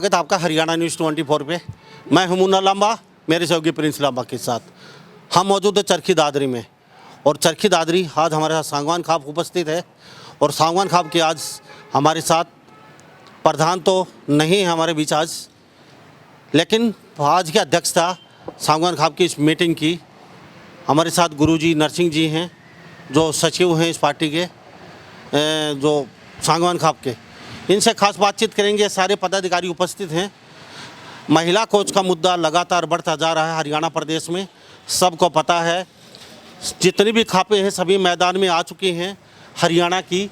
स्वागत है आपका हरियाणा न्यूज़ 24 पे। मैं हूं मुन्ना लांबा, मेरे सहयोगी प्रिंस लांबा के साथ। हम मौजूद है चरखी दादरी में, और चरखी दादरी आज हमारे साथ सांगवान खाप उपस्थित है। और सांगवान खाप के आज हमारे साथ प्रधान तो नहीं है हमारे बीच आज, लेकिन आज की अध्यक्षता सांगवान खाप की इस मीटिंग की हमारे साथ गुरुजी नरसिंह जी हैं, जो सचिव हैं इस पार्टी के, जो सांगवान खाप के। इनसे खास बातचीत करेंगे। सारे पदाधिकारी उपस्थित हैं। महिला कोच का मुद्दा लगातार बढ़ता जा रहा है हरियाणा प्रदेश में, सबको पता है। जितनी भी खापें हैं सभी मैदान में आ चुकी हैं हरियाणा की,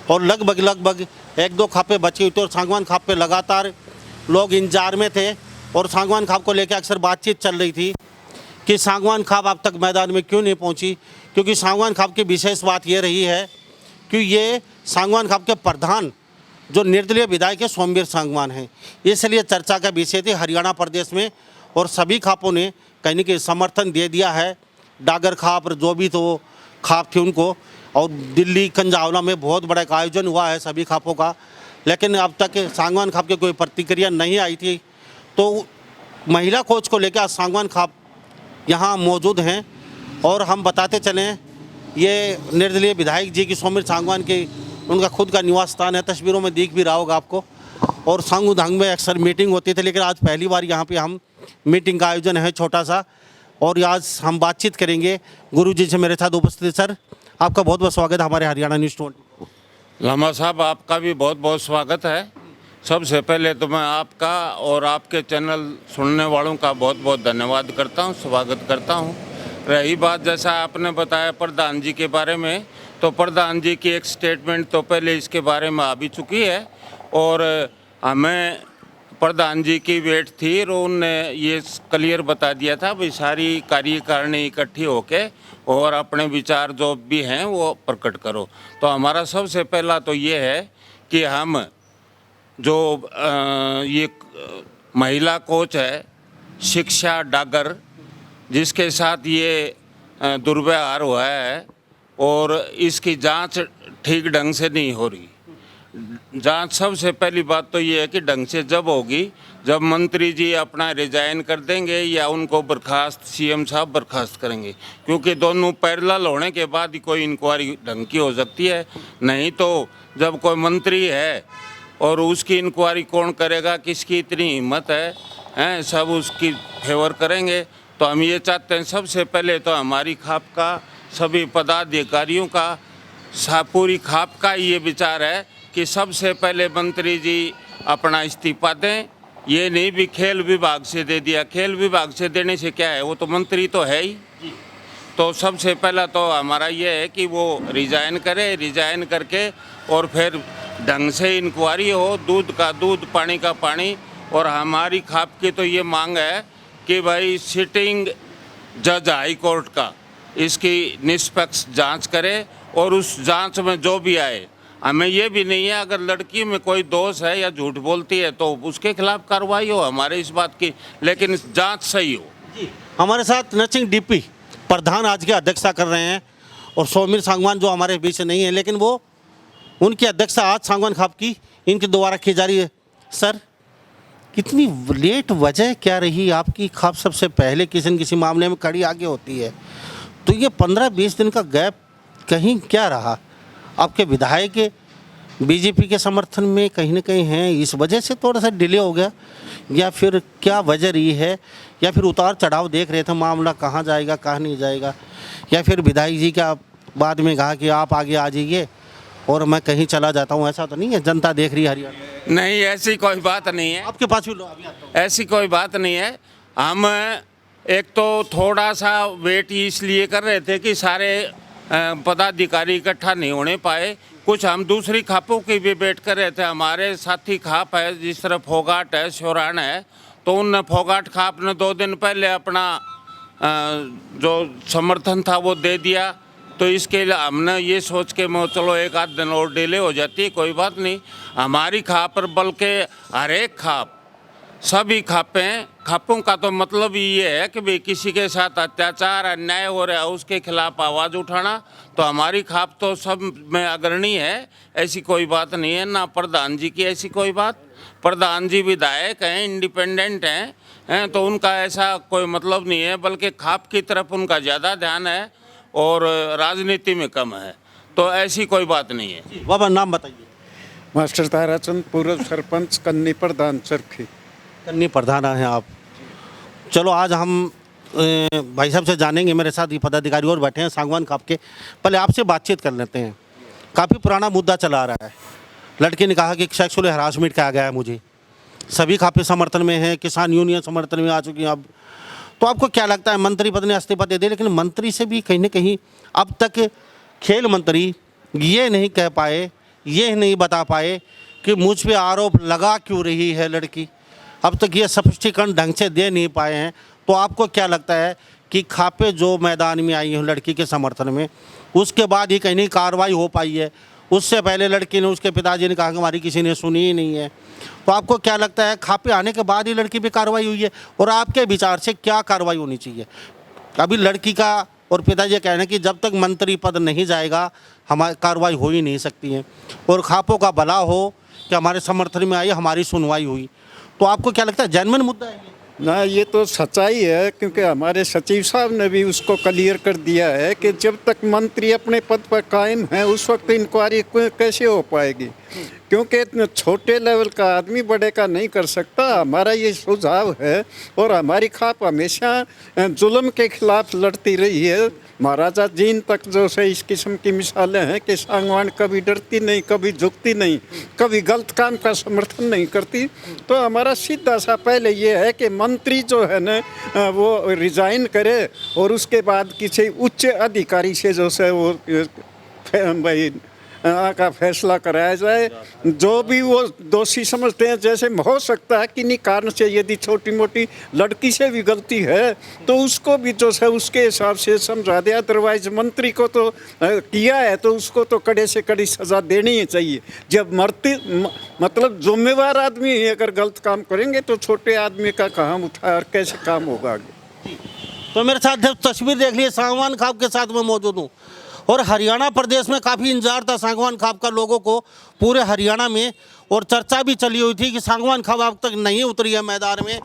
और लगभग एक दो खापें बची हुई थी। और सांगवान खाप पे लगातार लोग इंतजार में थे, और सांगवान खाप को लेकर अक्सर बातचीत चल रही थी कि सांगवान खाप अब तक मैदान में क्यों नहीं पहुंची। क्योंकि सांगवान खाप की विशेष बात ये रही है कि ये सांगवान खाप के प्रधान जो निर्दलीय विधायक है सोमवीर सांगवान हैं, इसलिए चर्चा का विषय थी हरियाणा प्रदेश में। और सभी खापों ने कहीं न कहीं समर्थन दे दिया है। डागर खाप जो भी तो खाप थी उनको, और दिल्ली कंजावला में बहुत बड़ा एक आयोजन हुआ है सभी खापों का, लेकिन अब तक सांगवान खाप की कोई प्रतिक्रिया नहीं आई थी। तो महिला कोच को लेकर आज सांगवान खाप यहाँ मौजूद हैं। और हम बताते चलें, ये निर्दलीय विधायक जी की सोमवीर सांगवान की उनका खुद का निवास स्थान है, तस्वीरों में दिख भी रहा होगा आपको। और संग उधंग में अक्सर मीटिंग होती थी, लेकिन आज पहली बार यहाँ पे हम मीटिंग का आयोजन है छोटा सा। और आज हम बातचीत करेंगे गुरुजी से मेरे साथ उपस्थित। सर, आपका बहुत बहुत स्वागत है हमारे हरियाणा न्यूज़ 24। लामा साहब, आपका भी बहुत बहुत स्वागत है। सबसे पहले तो मैं आपका और आपके चैनल सुनने वालों का बहुत बहुत धन्यवाद करता हूं, स्वागत करता हूं। रही बात जैसा आपने बताया प्रधान जी के बारे में, तो प्रधान जी की एक स्टेटमेंट तो पहले इसके बारे में आ भी चुकी है, और हमें प्रधान जी की वेट थी और उनने ये क्लियर बता दिया था भाई सारी कार्यकारिणी इकट्ठी होके और अपने विचार जो भी हैं वो प्रकट करो। तो हमारा सबसे पहला तो ये है कि हम जो ये महिला कोच है शिक्षा डागर, जिसके साथ ये दुर्व्यवहार हुआ है और इसकी जांच ठीक ढंग से नहीं हो रही। जांच सबसे पहली बात तो ये है कि ढंग से जब होगी जब मंत्री जी अपना रिजाइन कर देंगे या उनको बर्खास्त सीएम साहब बर्खास्त करेंगे, क्योंकि दोनों पैरेलल होने के बाद ही कोई इंक्वायरी ढंग की हो सकती है। नहीं तो जब कोई मंत्री है और उसकी इंक्वायरी कौन करेगा, किसकी इतनी हिम्मत है, सब उसकी फेवर करेंगे। तो हम ये चाहते हैं सबसे पहले तो हमारी खाप का सभी पदाधिकारियों का पूरी खाप का ये विचार है कि सबसे पहले मंत्री जी अपना इस्तीफा दें। ये नहीं भी खेल विभाग से दे दिया, खेल विभाग से देने से क्या है, वो तो मंत्री तो है ही। तो सबसे पहला तो हमारा ये है कि वो रिजाइन करे, रिजाइन करके और फिर ढंग से इंक्वायरी हो, दूध का दूध पानी का पानी। और हमारी खाप की तो ये मांग है कि भाई सिटिंग जज हाई कोर्ट का इसकी निष्पक्ष जांच करे, और उस जांच में जो भी आए, हमें ये भी नहीं है अगर लड़की में कोई दोष है या झूठ बोलती है तो उसके खिलाफ कार्रवाई हो, हमारे इस बात की, लेकिन जांच सही हो। जी, हमारे साथ नरसिंह डीपी प्रधान आज की अध्यक्षता कर रहे हैं, और सोमवीर सांगवान जो हमारे बीच नहीं है, लेकिन वो उनकी अध्यक्षता आज सांगवान खाप की इनके द्वारा की जा रही है। सर, कितनी लेट वजह क्या रही? आपकी खाप सबसे पहले किसी न किसी मामले में कड़ी आगे होती है, तो ये 15-20 दिन का गैप कहीं क्या रहा? आपके विधायक बीजेपी के समर्थन में कहीं ना कहीं हैं, इस वजह से थोड़ा सा डिले हो गया, या फिर क्या वजह रही है? या फिर उतार चढ़ाव देख रहे थे मामला कहाँ जाएगा कहाँ नहीं जाएगा? या फिर विधायक जी का बाद में कहा कि आप आगे आ जाइए और मैं कहीं चला जाता हूँ? ऐसा तो नहीं है, जनता देख रही है हरियाणा। नहीं, ऐसी कोई बात नहीं है। आपके पास भी लो, अभी आता हूँ। ऐसी कोई बात नहीं है। हम एक तो थोड़ा सा वेट इसलिए कर रहे थे कि सारे पदाधिकारी इकट्ठा नहीं होने पाए। कुछ हम दूसरी खापों की भी वेट कर रहे थे। हमारे साथी खाप है, जिस तरह फोगाट है, शोरान है, तो उन फोगाट खाप ने 2 दिन पहले अपना जो समर्थन था वो दे दिया। तो इसके लिए हमने ये सोच के चलो 1 आध दिन और डिले हो जाती है, कोई बात नहीं। हमारी खाप पर बल्कि हर एक खाप, सभी खापों का तो मतलब ये है कि भाई किसी के साथ अत्याचार अन्याय हो रहा है उसके खिलाफ आवाज़ उठाना। तो हमारी खाप तो सब में अग्रणी है, ऐसी कोई बात नहीं है, ना प्रधान जी की ऐसी कोई बात, प्रधान जी विधायक हैं, इंडिपेंडेंट हैं, तो उनका ऐसा कोई मतलब नहीं है, बल्कि खाप की तरफ उनका ज़्यादा ध्यान है और राजनीति में कम है। तो ऐसी कोई बात नहीं है। बाबा नाम बताइए। मास्टर ताराचंद, पूर्व सरपंच, कन्नी प्रधान चरखी। कन्नी प्रधान हैं आप। चलो आज हम भाई साहब से जानेंगे, मेरे साथ ये पदाधिकारी और बैठे हैं सांगवान खाप के। पहले आपसे बातचीत कर लेते हैं। काफ़ी पुराना मुद्दा चला आ रहा है। लड़के ने कहा कि सेक्सुअल हरासमेंट किया गया है मुझे। सभी खापे समर्थन में हैं, किसान यूनियन समर्थन में आ चुकी हैं अब। तो आपको क्या लगता है, मंत्री पद ने इस्तीफा दे दिया, लेकिन मंत्री से भी कहीं ना कहीं अब तक खेल मंत्री ये नहीं कह पाए, ये नहीं बता पाए कि मुझ पे आरोप लगा क्यों रही है लड़की। अब तक ये स्पष्टीकरण ढंग से दे नहीं पाए हैं। तो आपको क्या लगता है कि खापे जो मैदान में आई हैं लड़की के समर्थन में, उसके बाद ही कहीं नहीं कार्रवाई हो पाई है? उससे पहले लड़की ने, उसके पिताजी ने कहा कि हमारी किसी ने सुनी ही नहीं है। तो आपको क्या लगता है खापे आने के बाद ही लड़की पे कार्रवाई हुई है, और आपके विचार से क्या कार्रवाई होनी चाहिए? अभी लड़की का और पिताजी कहना है कि जब तक मंत्री पद नहीं जाएगा हमारी कार्रवाई हो ही नहीं सकती है, और खापों का भला हो कि हमारे समर्थन में आई, हमारी सुनवाई हुई। तो आपको क्या लगता है जेन्युइन मुद्दा है ये? ना, ये तो सच्चाई है, क्योंकि हमारे सचिव साहब ने भी उसको क्लियर कर दिया है कि जब तक मंत्री अपने पद पर कायम है उस वक्त इंक्वायरी कैसे हो पाएगी, क्योंकि छोटे लेवल का आदमी बड़े का नहीं कर सकता। हमारा ये सुझाव है, और हमारी खाप हमेशा जुल्म के खिलाफ लड़ती रही है। महाराजा जीन तक जो से इस किस्म की मिसालें हैं कि सांगवान कभी डरती नहीं, कभी झुकती नहीं, कभी गलत काम का समर्थन नहीं करती। तो हमारा सीधा सा पहले ये है कि मंत्री जो है ना वो रिज़ाइन करे, और उसके बाद किसी उच्च अधिकारी से जो से वो भाई का फैसला कराया जाए। जो भी वो दोषी समझते हैं, जैसे हो सकता है किन्हीं कारण से यदि छोटी मोटी लड़की से भी गलती है तो उसको भी जो है उसके हिसाब से समझा दे। अदरवाइज मंत्री को तो किया है तो उसको तो कड़े से कड़ी सज़ा देनी ही चाहिए। जब मतलब जिम्मेवार आदमी अगर गलत काम करेंगे तो छोटे आदमी का कहाँ उठाए और कैसे काम होगा आगे। तो मेरे साथ तस्वीर देख लिए, सांगवान खाप के साथ मैं मौजूद हूँ, और हरियाणा प्रदेश में काफ़ी इंतजार था सांगवान खाप का लोगों को पूरे हरियाणा में, और चर्चा भी चली हुई थी कि सांगवान खाप अब तक नहीं उतरी है मैदान में।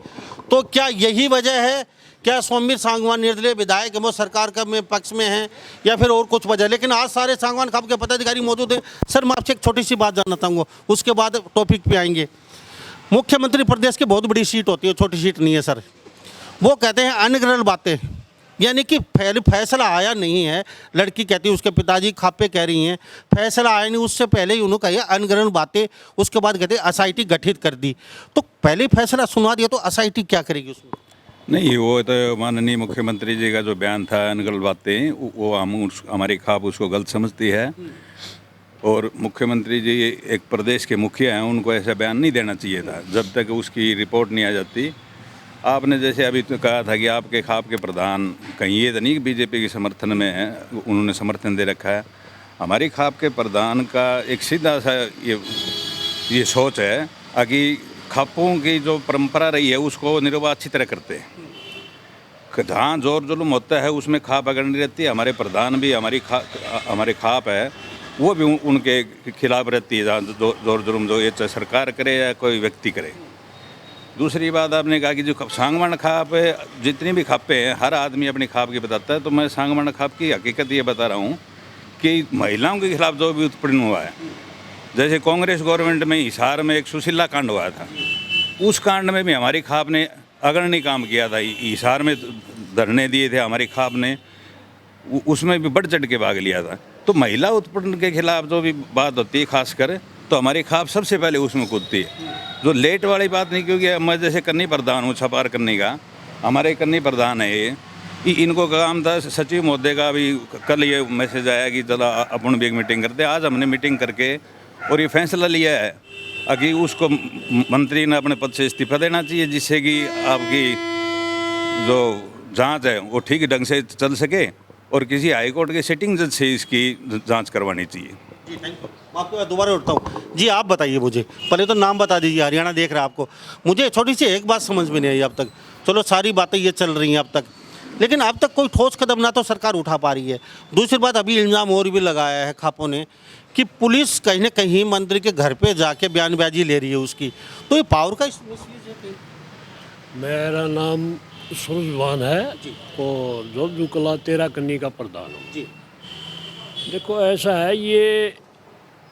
तो क्या यही वजह है, क्या सोमवीर सांगवान निर्दलीय विधायक वो सरकार का में पक्ष में हैं, या फिर और कुछ वजह? लेकिन आज सारे सांगवान खाप के पदाधिकारी मौजूद हैं। सर, मैं आपसे एक छोटी सी बात जानना चाहूँगा, उसके बाद टॉपिक पे आएंगे। मुख्यमंत्री प्रदेश की बहुत बड़ी सीट होती है, छोटी सीट नहीं है सर। वो कहते हैं अनग्रहण बातें, यानी कि फैसला आया नहीं है। लड़की कहती है, उसके पिताजी खापे कह रही हैं फैसला आया नहीं, उससे पहले ही उन्होंने कहा अनग्रहण बातें। उसके बाद कहते हैं एसआईटी गठित कर दी। तो पहले ही फैसला सुनवा दिया तो एसआईटी क्या करेगी उसमें? नहीं, वो तो माननीय मुख्यमंत्री जी का जो बयान था अनगढ़ बातें, वो हमारी खाप उसको गलत समझती है। और मुख्यमंत्री जी एक प्रदेश के मुखिया हैं, उनको ऐसा बयान नहीं देना चाहिए था जब तक उसकी रिपोर्ट नहीं आ जाती। आपने जैसे अभी तो कहा था कि आपके खाप के प्रधान कहीं ये तो नहीं बीजेपी के समर्थन में है, उन्होंने समर्थन दे रखा है। हमारी खाप के प्रधान का एक सीधा सा ये सोच है कि खापों की जो परंपरा रही है उसको निर्वाह अच्छी तरह करते हैं। जहाँ जोर जुल्म होता है उसमें खाप अगर नहीं रहती है। हमारे प्रधान भी हमारे खाप है, वो भी उनके खिलाफ रहती है, जहाँ जोर जुल्म जो ये चाहे सरकार करे या कोई व्यक्ति करे। दूसरी बात आपने कहा कि जो सांगवान खाप है, जितनी भी खापें हैं हर आदमी अपनी खाप की बताता है। तो मैं सांगवान खाप की हकीकत ये बता रहा हूँ कि महिलाओं के खिलाफ जो भी उत्पीड़न हुआ है, जैसे कांग्रेस गवर्नमेंट में हिसार में एक सुशीला कांड हुआ था, उस कांड में भी हमारी खाप ने अग्रणी काम किया था। हिसार में धरने दिए थे हमारी खाप ने, उसमें भी बढ़ चढ़ के भाग लिया था। तो महिला उत्पीड़न के खिलाफ जो भी बात होती है खासकर, तो हमारी खाप सबसे पहले उसमें कूदती है। जो लेट वाली बात नहीं, क्योंकि मैं जैसे कन्नी प्रधान हूँ छपार करने का, हमारे कन्नी प्रधान है ये, इनको काम था सचिव महोदय का। अभी कल ये मैसेज आया कि चलो अपन भी एक मीटिंग करते हैं। आज हमने मीटिंग करके और ये फैसला लिया है कि उसको मंत्री ने अपने पद से इस्तीफा देना चाहिए, जिससे कि आपकी जो जांच है वो ठीक ढंग से चल सके, और किसी हाई कोर्ट के सिटिंग जज से इसकी जांच करवानी चाहिए। जी, थैंक यू। मैं आपको दोबारा उठता हूँ। जी, आप बताइए मुझे, पहले तो नाम बता दीजिए, हरियाणा देख रहा है आपको। मुझे छोटी सी एक बात समझ में नहीं आई अब तक। चलो सारी बातें ये चल रही हैं अब तक, लेकिन अब तक कोई ठोस कदम ना तो सरकार उठा पा रही है। दूसरी बात, अभी इल्ज़ाम और भी लगाया है खापों ने कि पुलिस कहीं ना कहीं मंत्री के घर पे जाके बयानबाजी ले रही है उसकी, तो ये पावर का मिसयूज है कहीं? मेरा नाम सूरजवान है और जोधपुर कला 13 कन्नी का प्रधान हूँ। जी देखो ऐसा है, ये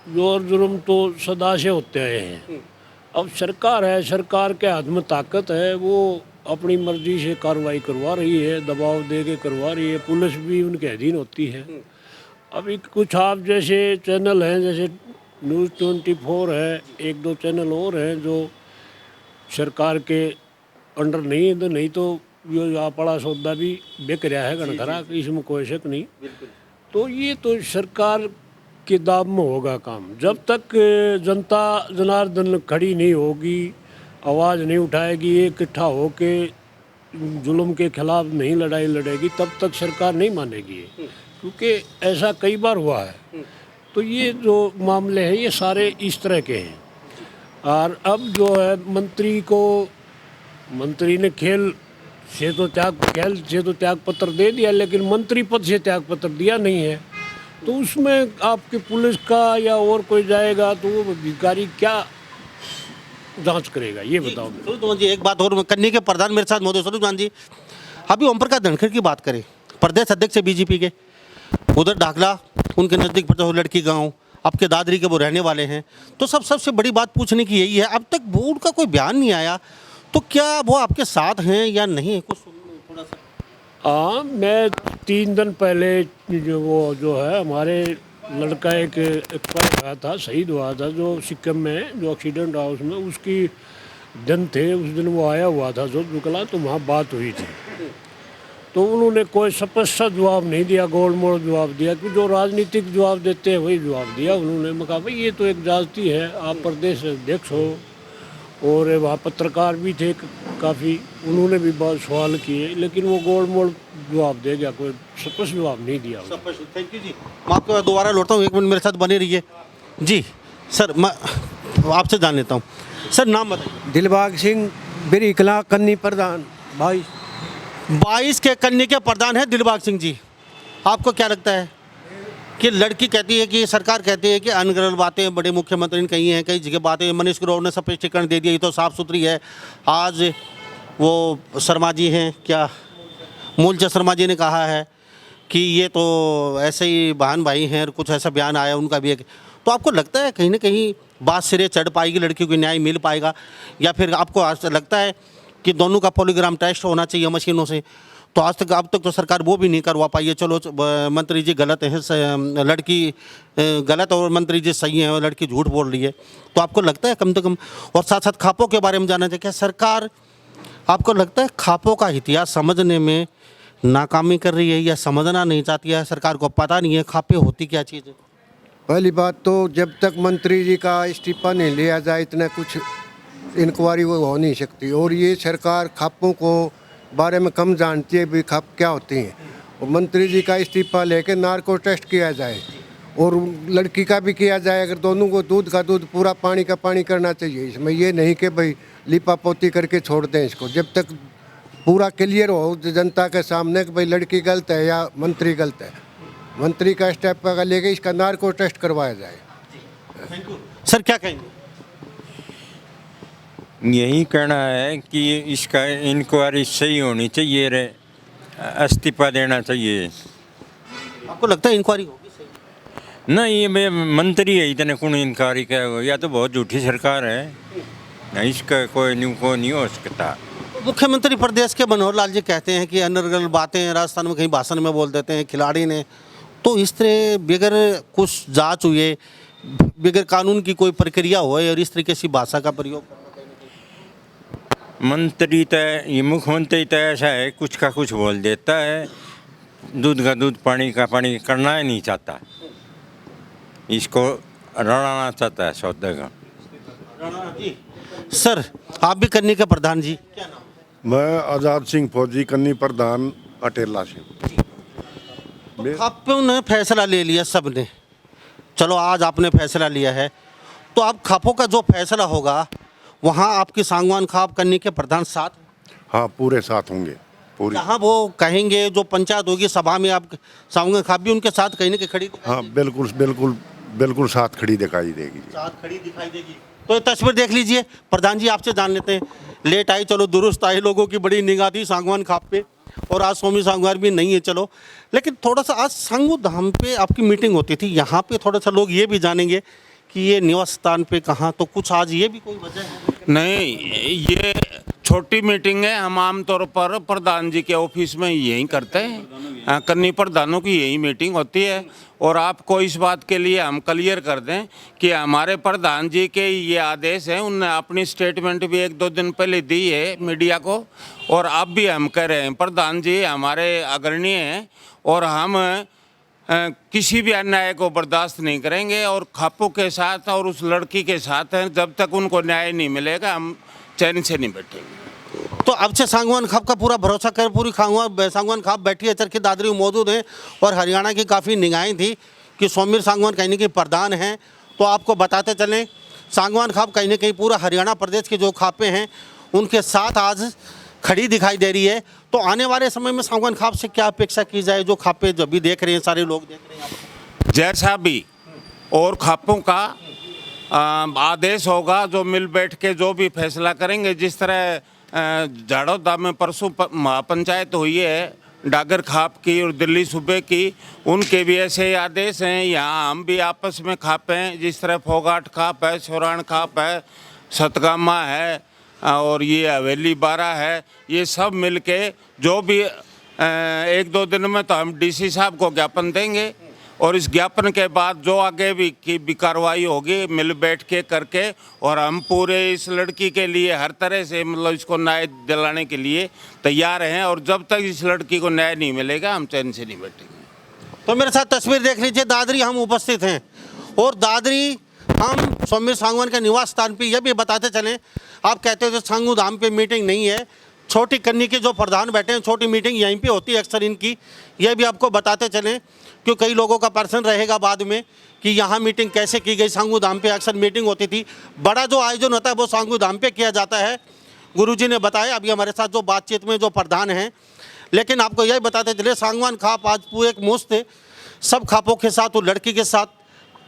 जोर जुर्म तो सदा से होते आए हैं। अब सरकार है, सरकार के हाथ में ताकत है, वो अपनी मर्जी से कार्रवाई करवा रही है, दबाव दे के करवा रही है, पुलिस भी उनके अधीन होती है। अभी कुछ आप जैसे चैनल हैं, जैसे न्यूज़ 24 है, एक दो चैनल और हैं जो सरकार के अंडर नहीं है, तो नहीं तो यो आप बड़ा सौदा भी बिक रहा है घनघरा, इसमें कोई शक नहीं। तो ये तो सरकार के दाब में होगा काम। जब तक जनता जनार्दन खड़ी नहीं होगी, आवाज़ नहीं उठाएगी, इकट्ठा होके जुल्म के खिलाफ नहीं लड़ाई लड़ेगी, तब तक सरकार नहीं मानेगी। क्योंकि ऐसा कई बार हुआ है। तो ये जो मामले हैं ये सारे इस तरह के हैं। और अब जो है मंत्री ने खेल से तो त्याग पत्र दे दिया, लेकिन मंत्री पद से त्याग पत्र दिया नहीं है। तो उसमें आपकी पुलिस का या और कोई जाएगा तो वो अधिकारी क्या जांच करेगा, ये बताओ। सूरजवान जी, एक बात और, कन्नी के प्रधान मेरे साथ महोदय सूरजवान जी, अभी ओम प्रकाश धनखड़ की बात करें, प्रदेश अध्यक्ष है बीजेपी के, उधर ढाकला उनके नज़दीक पड़ता है, लड़की गाँव आपके दादरी के वो रहने वाले हैं। तो सबसे बड़ी बात पूछने की यही है, अब तक वो उनका कोई बयान नहीं आया, तो क्या वो आपके साथ हैं या नहीं? कुछ थोड़ा सा। हाँ, मैं 3 दिन पहले जो है हमारे लड़का एक एक्सपायर हुआ था, शहीद हुआ था, जो सिक्किम में जो एक्सीडेंट हुआ उसमें, उसकी दिन थे, उस दिन वो आया हुआ था जोधपुर कला, तो वहाँ बात हुई थी। तो उन्होंने कोई स्पष्ट जवाब नहीं दिया, गोल मोड़ जवाब दिया, कि जो राजनीतिक जवाब देते हैं वही जवाब दिया उन्होंने। मैं कहा भाई ये तो एक जाति है, आप प्रदेश अध्यक्ष हो, और वहाँ पत्रकार भी थे काफ़ी, उन्होंने भी बहुत सवाल किए, लेकिन वो गोल मोड़ जवाब दे गया, कोई स्पष्ट जवाब नहीं दिया। थैंक यू जी। मैं आपको दोबारा लौटता हूँ, 1 मिनट मेरे साथ बने रहिए जी। सर, मैं आपसे जान लेता हूँ, सर नाम बताइए। दिलबाग सिंह, बिरी कला कन्नी प्रधान। 22 के कन्नी के प्रधान है दिलबाग सिंह जी। आपको क्या लगता है कि लड़की कहती है कि सरकार कहती है कि अनगढ़ बातें बड़े मुख्यमंत्री ने कही हैं, कई जगह बातें मनीष ग्रोवर ने स्पष्टीकरण दे दिया, ये तो साफ़ सुथरी है। आज वो शर्मा जी हैं, क्या मूलचंद शर्मा जी ने कहा है कि ये तो ऐसे ही बहन भाई हैं, और कुछ ऐसा बयान आया उनका भी एक। तो आपको लगता है कहीं ना कहीं बात सिरे चढ़ पाएगी, लड़की को न्याय मिल पाएगा, या फिर आपको आज लगता है कि दोनों का पॉलीग्राम टेस्ट होना चाहिए मशीनों से? तो अब तक तो सरकार वो भी नहीं करवा पाई है। चलो मंत्री जी गलत हैं, लड़की गलत और मंत्री जी सही हैं, और लड़की झूठ बोल रही है। तो आपको लगता है कम से कम, और साथ साथ खापों के बारे में जानना चाहिए, क्या सरकार आपको लगता है खापों का इतिहास समझने में नाकामी कर रही है, या समझना नहीं चाहती है? सरकार को पता नहीं है खापे होती क्या चीज़ है? पहली बात तो जब तक मंत्री जी का इस्तीफा नहीं लिया जाए इतना कुछ इंक्वायरी वो हो नहीं सकती। और ये सरकार खापों को बारे में कम जानती है भी खाप क्या होती हैं। और मंत्री जी का इस्तीफा लेके नार्को टेस्ट किया जाए और लड़की का भी किया जाए। अगर दोनों को दूध का दूध पूरा पानी का पानी करना चाहिए। इसमें ये नहीं कि भाई लिपा पोती करके छोड़ दें इसको। जब तक पूरा क्लियर हो जनता के सामने कि भाई लड़की गलत है या मंत्री गलत है, मंत्री का स्टेप लेके इसका नार्को टेस्ट करवाया जाए। सर क्या कहेंगे? यही कहना है कि इसका इंक्वायरी सही होनी चाहिए, रे इस्तीफा देना चाहिए। आपको लगता है इंक्वायरी होगी सही? नहीं, ये मंत्री है, इतने कौन इंक्वायरी का, या तो बहुत झूठी सरकार है, नहीं इसका कोई नहीं हो सकता। मुख्यमंत्री प्रदेश के मनोहर लाल जी कहते हैं कि अनर्गल बातें राजस्थान में कहीं भाषण में बोल देते हैं खिलाड़ी ने। तो इस तरह बगैर कुछ जांच हुए, बगैर कानून की कोई प्रक्रिया होए, और इस तरीके से भाषा का प्रयोग, मंत्री तो ये मुख्यमंत्री तो ऐसा है, कुछ का कुछ बोल देता है, दूध का दूध पानी का पानी करना ही नहीं चाहता, इसको रड़ाना चाहता है सौदे का। सर आप भी कन्नी के प्रधान जी, क्या नाम? मैं आज़ाद सिंह फौजी, कन्नी प्रधान, अटेला से। खापों ने फैसला ले लिया सब ने, चलो आज आपने फैसला लिया है, तो अब खापों का जो फैसला होगा वहाँ आपकी सांगवान खाप कन्नी के प्रधान साथ? हाँ, पूरे साथ होंगे। पूरी। जहाँ वो कहेंगे जो पंचायत होगी सभा में, आप सांगवान खाप भी उनके साथ कहीं ना कहीं खड़ी हाँ, बिल्कुल बिल्कुल बिल्कुल साथ खड़ी दिखाई देगी। साथ खड़ी दिखाई देगी। तो ये तस्वीर देख लीजिए। प्रधान जी आपसे जान लेते हैं, लेट आई चलो दुरुस्त आई, लोगों की बड़ी निगाह थी सांगवान खाप पे, और आज स्वामी सांगवान भी नहीं है चलो, लेकिन थोड़ा सा आज सांगू धाम पे आपकी मीटिंग होती थी, यहाँ पे थोड़ा सा लोग ये भी जानेंगे कि ये निवास स्थान पे कहाँ, तो कुछ आज ये भी कोई वजह है? नहीं, ये छोटी मीटिंग है। हम आमतौर पर प्रधान जी के ऑफिस में यही करते हैं, कन्नी प्रधानों की यही मीटिंग होती है। और आपको इस बात के लिए हम क्लियर कर दें कि हमारे प्रधान जी के ये आदेश हैं, उनने अपनी स्टेटमेंट भी 1-2 दिन पहले दी है मीडिया को, और अब भी हम कह रहे हैं प्रधान जी हमारे अग्रणीय हैं और हम किसी भी अन्याय को बर्दाश्त नहीं करेंगे, और खापों के साथ और उस लड़की के साथ हैं, जब तक उनको न्याय नहीं मिलेगा हम चैन से नहीं बैठेंगे। तो अब से सांगवान खाप का पूरा भरोसा कर, पूरी सांगवान खाप बैठी है, चरखी दादरी मौजूद हैं, और हरियाणा की काफ़ी निगाहें थी कि सोमेर सांगवान कहीं ना कहीं प्रधान हैं। तो आपको बताते चलें सांगवान खाप कहीं ना कहीं पूरा हरियाणा प्रदेश के जो खापें हैं उनके साथ आज खड़ी दिखाई दे रही है। तो आने वाले समय में सांगवान खाप से क्या अपेक्षा की जाए, जो खापें जब भी देख रहे हैं, सारे लोग देख रहे हैं? जैसा भी और खापों का आदेश होगा, जो मिल बैठ के जो भी फैसला करेंगे, जिस तरह झाड़ोदा में परसों महापंचायत हुई है डागर खाप की और दिल्ली सूबे की, उनके भी ऐसे आदेश हैं। यहाँ हम भी आपस में खापें, जिस तरह फोगाट खाप है, सोराण खाप है, सतगामा है, और ये हवेली 12 है, ये सब मिलके जो भी 1-2 दिन में तो हम डीसी साहब को ज्ञापन देंगे, और इस ज्ञापन के बाद जो आगे भी कार्रवाई होगी मिल बैठ के करके, और हम पूरे इस लड़की के लिए हर तरह से मतलब इसको न्याय दिलाने के लिए तैयार हैं, और जब तक इस लड़की को न्याय नहीं मिलेगा हम चैन से नहीं बैठेंगे। तो मेरे साथ तस्वीर देख लीजिए, दादरी हम उपस्थित हैं, और दादरी हम सोमेर सांगवान के निवास स्थान पे यह भी बताते चलें, आप कहते हो सांगू धाम पे मीटिंग नहीं है, छोटी कन्नी के जो प्रधान बैठे हैं, छोटी मीटिंग यहीं पे होती है अक्सर इनकी, यह भी आपको बताते चलें, क्यों कई लोगों का प्रश्न रहेगा बाद में कि यहाँ मीटिंग कैसे की गई। सांगू धाम पे अक्सर मीटिंग होती थी, बड़ा जो आयोजन होता है वो सांगू धाम पे किया जाता है, गुरुजी ने बताया अभी हमारे साथ जो बातचीत में जो प्रधान हैं। लेकिन आपको यही बताते चले सांगवान खाप आज पूरे एक मुश्त सब खापों के साथ वो लड़की के साथ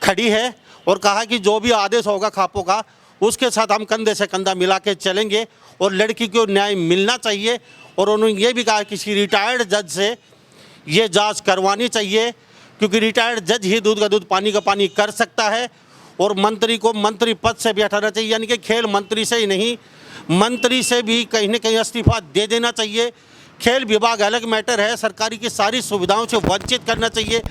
खड़ी है, और कहा कि जो भी आदेश होगा खापों का उसके साथ हम कंधे से कंधा मिला के चलेंगे, और लड़की को न्याय मिलना चाहिए। और उन्होंने ये भी कहा किसी रिटायर्ड जज से ये जांच करवानी चाहिए, क्योंकि रिटायर्ड जज ही दूध का दूध पानी का पानी कर सकता है, और मंत्री को मंत्री पद से भी हटाना चाहिए, यानी कि खेल मंत्री से ही नहीं, मंत्री से भी कहीं ना कहीं इस्तीफा दे देना चाहिए। खेल विभाग अलग मैटर है, सरकारी की सारी सुविधाओं से वंचित करना चाहिए,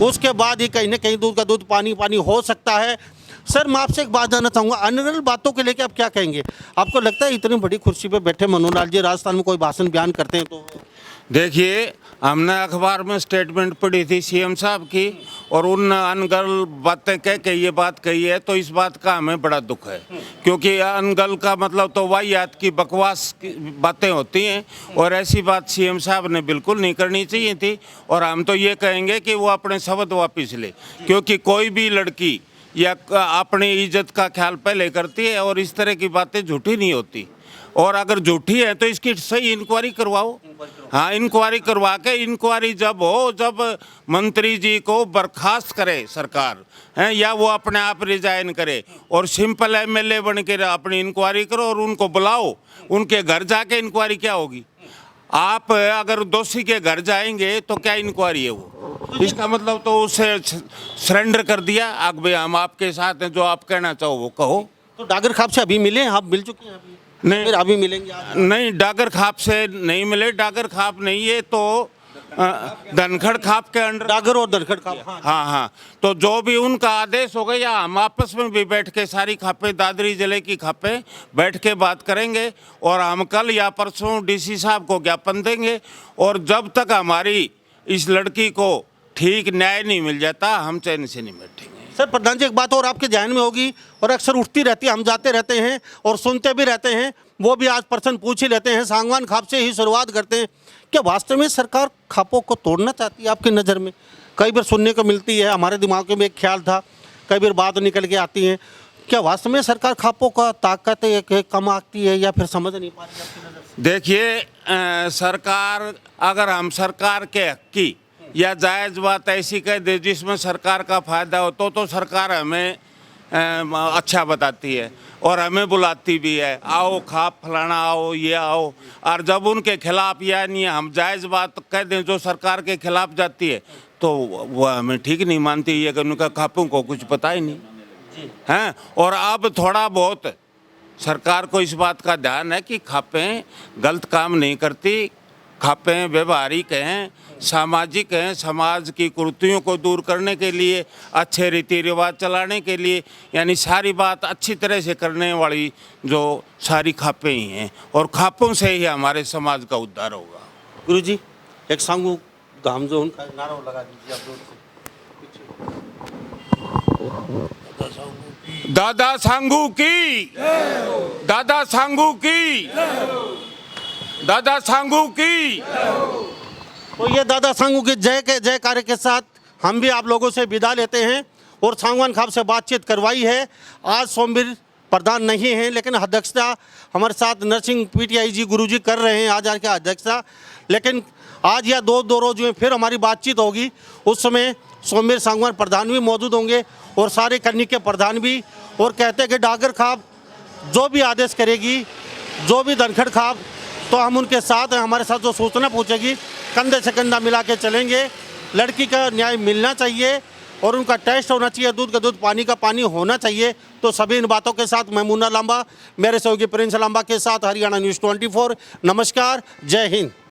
उसके बाद ही कहीं ना कहीं दूध का दूध पानी पानी हो सकता है। सर मैं आपसे एक बात जानना चाहूँगा, अनर्गल बातों के लेके आप क्या कहेंगे? आपको लगता है इतनी बड़ी कुर्सी पे बैठे मनोहर लाल जी राजस्थान में कोई भाषण बयान करते हैं तो? देखिए, हमने अखबार में स्टेटमेंट पढ़ी थी सीएम साहब की, और उन अनगल बातें कह के ये बात कही है, तो इस बात का हमें बड़ा दुख है, क्योंकि अनगल का मतलब तो वाहियात की बकवास की बातें होती हैं, और ऐसी बात सीएम साहब ने बिल्कुल नहीं करनी चाहिए थी। और हम तो ये कहेंगे कि वो अपने शब्द वापस ले, क्योंकि कोई भी लड़की या अपनी इज्जत का ख्याल पहले करती है, और इस तरह की बातें झूठी नहीं होती, और अगर झूठी है तो इसकी सही इंक्वायरी करवाओ। हाँ, इंक्वायरी करवा के, इंक्वायरी जब हो जब मंत्री जी को बर्खास्त करे सरकार है, या वो अपने आप रिजाइन करे, और सिंपल एमएलए बन के अपनी इंक्वायरी करो, और उनको बुलाओ, उनके घर जाके इंक्वायरी क्या होगी? आप अगर दोषी के घर जाएंगे तो क्या इंक्वायरी है वो? इसका मतलब तो उसे सरेंडर कर दिया, अब भाई हम आपके साथ हैं, जो आप कहना चाहो वो कहो। तो डागर खाप से अभी मिले, आप मिल चुके हैं अभी? नहीं, फिर अभी मिलेंगे आप? नहीं, डागर खाप से नहीं मिले, डागर खाप नहीं है तो धनखड़ खाप के अंडर, डागर और धनखड़ खाप। हाँ हाँ, तो जो भी उनका आदेश हो गया, या हम आपस में भी बैठ के सारी खापें, दादरी जिले की खापें बैठ के बात करेंगे, और हम कल या परसों डीसी साहब को ज्ञापन देंगे, और जब तक हमारी इस लड़की को ठीक न्याय नहीं मिल जाता हम चैन से नहीं बैठेंगे। सर प्रधान जी एक बात और आपके ध्यान में होगी, और अक्सर उठती रहती है, हम जाते रहते हैं और सुनते भी रहते हैं, वो भी आज प्रश्न पूछ ही लेते हैं, सांगवान खाप से ही शुरुआत करते हैं, क्या वास्तव में सरकार खापों को तोड़ना चाहती है आपकी नज़र में? कई बार सुनने को मिलती है, हमारे दिमाग में एक ख्याल था, कई बार बात निकल के आती हैं, क्या वास्तव में सरकार खापों का ताकत कम आती है या फिर समझ नहीं पा रही है आपकी नज़र से? देखिए सरकार, अगर हम सरकार के हक की या जायज़ बात ऐसी कह दे जिसमें सरकार का फ़ायदा हो तो सरकार हमें अच्छा बताती है और हमें बुलाती भी है, आओ खाप फलाना आओ ये आओ। और जब उनके खिलाफ यानी हम जायज़ बात कह दें जो सरकार के खिलाफ जाती है तो वह हमें ठीक नहीं मानती है कि उनका खापों को कुछ पता ही नहीं हैं। और अब थोड़ा बहुत सरकार को इस बात का ध्यान है कि खापें गलत काम नहीं करती, खापें व्यवहारिक हैं, सामाजिक हैं, समाज की कुरीतियों को दूर करने के लिए, अच्छे रीति रिवाज चलाने के लिए, यानी सारी बात अच्छी तरह से करने वाली जो सारी खापें ही हैं और खापों से ही हमारे समाज का उद्धार होगा। गुरुजी एक सांगू धाम जो उनका नारा लगा दीजिए आप लोग। दादा सांगू की, दादा सांगू की, दादा सांगू की। तो ये दादा सांगू के जयकारे के साथ हम भी आप लोगों से विदा लेते हैं और सांगवान खाप से बातचीत करवाई है। आज सोमवीर प्रधान नहीं हैं लेकिन अध्यक्षता हमारे साथ नरसिंह पीटीआई जी गुरुजी कर रहे हैं आज के अध्यक्षता। लेकिन आज या दो रोज में फिर हमारी बातचीत होगी, उस समय सोमवीर सांगवान प्रधान भी मौजूद होंगे और सारे करनी के प्रधान भी। और कहते हैं कि डागर खाप जो भी आदेश करेगी, जो भी धनखड़ खाप, तो हम उनके साथ हैं। हमारे साथ जो सूचना पूछेगी कंधे से कंधा मिला के चलेंगे। लड़की का न्याय मिलना चाहिए और उनका टेस्ट होना चाहिए, दूध का दूध पानी का पानी होना चाहिए। तो सभी इन बातों के साथ मैं मुन्ना लांबा मेरे सहयोगी प्रिंस लांबा के साथ हरियाणा न्यूज़ 24। नमस्कार, जय हिंद।